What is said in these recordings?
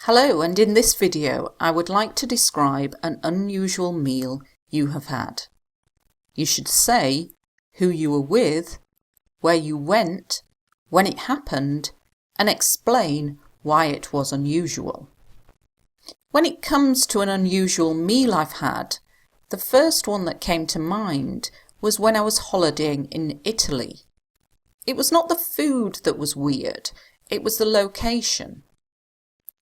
Hello, and in this video I would like to describe an unusual meal you have had. You should say who you were with, where you went, when it happened, and explain why it was unusual. When it comes to an unusual meal I've had, the first one that came to mind was when I was holidaying in Italy. It was not the food that was weird, it was the location.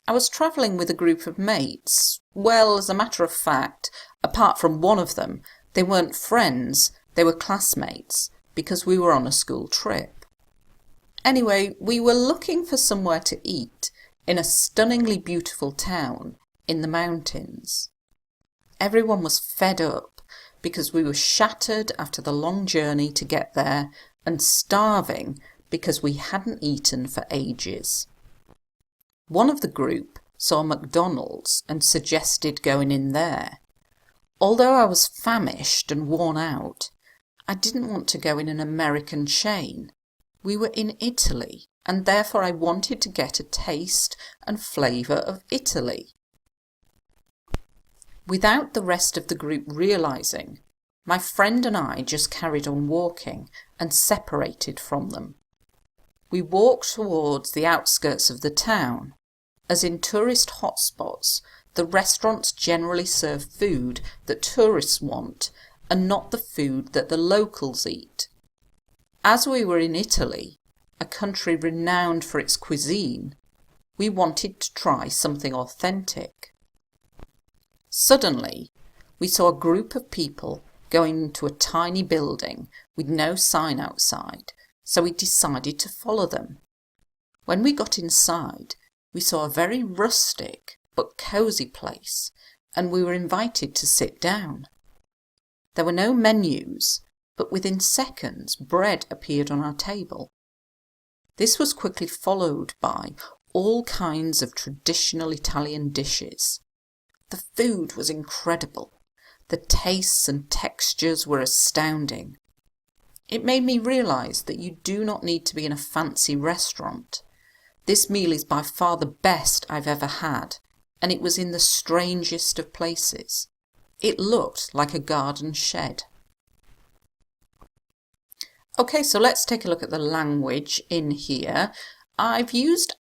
I was travelling with a group of mates. Well, as a matter of fact, apart from one of them, they weren't friends, they were classmates, because we were on a school trip. Anyway, we were looking for somewhere to eat in a stunningly beautiful town in the mountains. Everyone was fed up because we were shattered after the long journey to get there and starving because we hadn't eaten for ages. One of the group saw McDonald's and suggested going in there. Although I was famished and worn out, I didn't want to go in an American chain. We were in Italy, and therefore I wanted to get a taste and flavour of Italy. Without the rest of the group realising, my friend and I just carried on walking and separated from them. We walked towards the outskirts of the town. As in tourist hotspots, the restaurants generally serve food that tourists want and not the food that the locals eat. As we were in Italy, a country renowned for its cuisine, we wanted to try something authentic. Suddenly, we saw a group of people going into a tiny building with no sign outside, so we decided to follow them. When we got inside, we saw a very rustic but cosy place, and we were invited to sit down. There were no menus, but within seconds bread appeared on our table. This was quickly followed by all kinds of traditional Italian dishes. The food was incredible. The tastes and textures were astounding. It made me realise that you do not need to be in a fancy restaurant. This meal is by far the best I've ever had, and it was in the strangest of places. It looked like a garden shed. Okay, so let's take a look at the language in here. I've used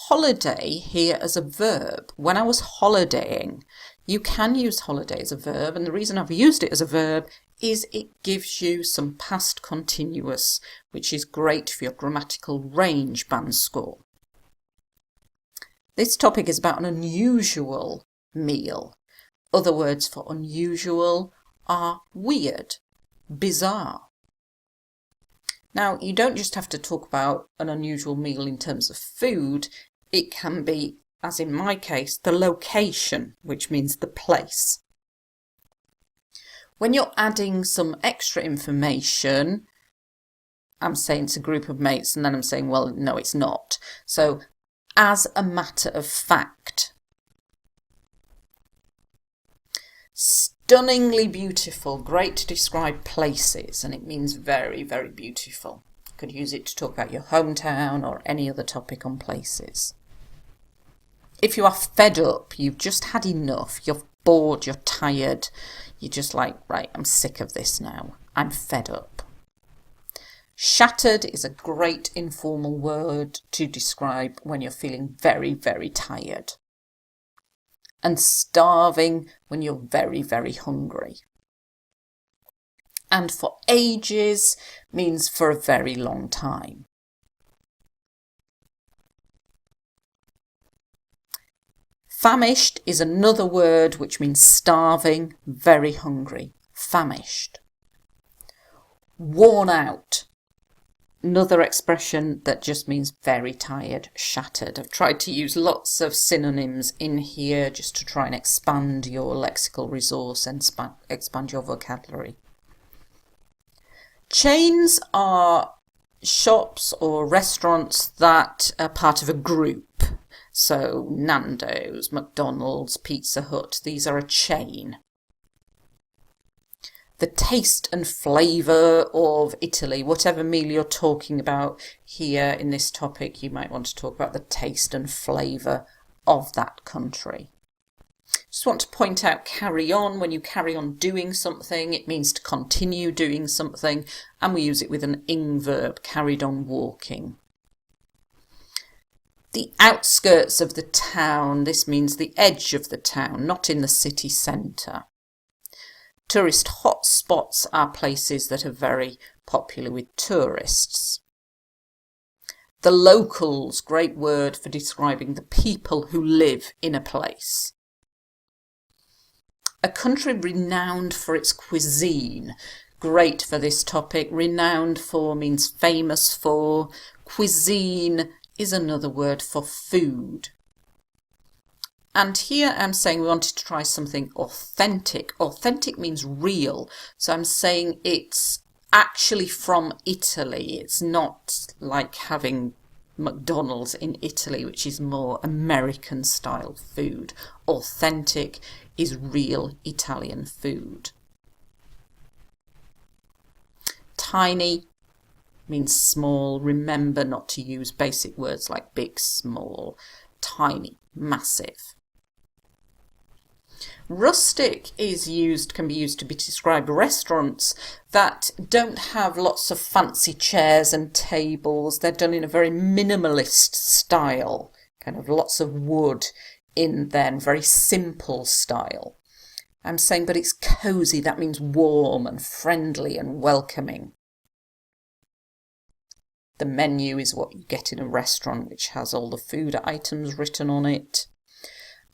holiday here as a verb. When I was holidaying, you can use holiday as a verb, and the reason I've used it as a verb is it gives you some past continuous, which is great for your grammatical range band score. This topic is about an unusual meal. Other words for unusual are weird, bizarre. Now, you don't just have to talk about an unusual meal in terms of food. It can be, as in my case, the location, which means the place. When you're adding some extra information, I'm saying it's a group of mates, and then I'm saying, well, no, it's not. So, as a matter of fact. Stunningly beautiful, great to describe places, and it means very, very beautiful. You could use it to talk about your hometown or any other topic on places. If you are fed up, you've just had enough, you're bored, you're tired, you're just like, right, I'm sick of this now, I'm fed up. Shattered is a great informal word to describe when you're feeling very, very tired. And starving when you're very, very hungry. And for ages means for a very long time. Famished is another word which means starving, very hungry. Famished. Worn out. Another expression that just means very tired, shattered. I've tried to use lots of synonyms in here just to try and expand your lexical resource and expand your vocabulary. Chains are shops or restaurants that are part of a group. So Nando's, McDonald's, Pizza Hut, these are a chain. The taste and flavour of Italy, whatever meal you're talking about here in this topic, you might want to talk about the taste and flavour of that country. Just want to point out carry on. When you carry on doing something, it means to continue doing something, and we use it with an ing verb, carried on walking. The outskirts of the town, this means the edge of the town, not in the city centre. Tourist hotspots are places that are very popular with tourists. The locals, great word for describing the people who live in a place. A country renowned for its cuisine. Great for this topic. Renowned for means famous for. Cuisine is another word for food. And here I'm saying we wanted to try something authentic. Authentic means real. So I'm saying it's actually from Italy. It's not like having McDonald's in Italy, which is more American style food. Authentic is real Italian food. Tiny means small. Remember not to use basic words like big, small. Tiny, massive. Rustic can be used to describe restaurants that don't have lots of fancy chairs and tables. They're done in a very minimalist style, kind of lots of wood in them, very simple style. I'm saying, but it's cosy. That means warm and friendly and welcoming. The menu is what you get in a restaurant, which has all the food items written on it.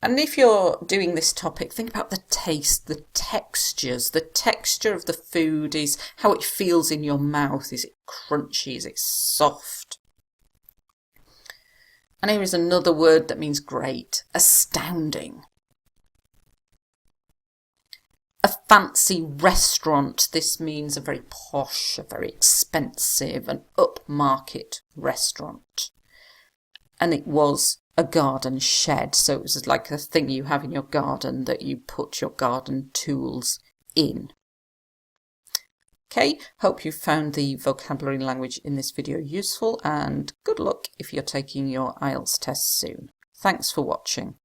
And if you're doing this topic, think about the taste, the textures. The texture of the food is how it feels in your mouth. Is it crunchy? Is it soft? And here is another word that means great. Astounding. A fancy restaurant. This means a very posh, a very expensive, an upmarket restaurant. And it was a garden shed, so it was like a thing you have in your garden that you put your garden tools in. Okay, hope you found the vocabulary and language in this video useful, and good luck if you're taking your IELTS test soon. Thanks for watching.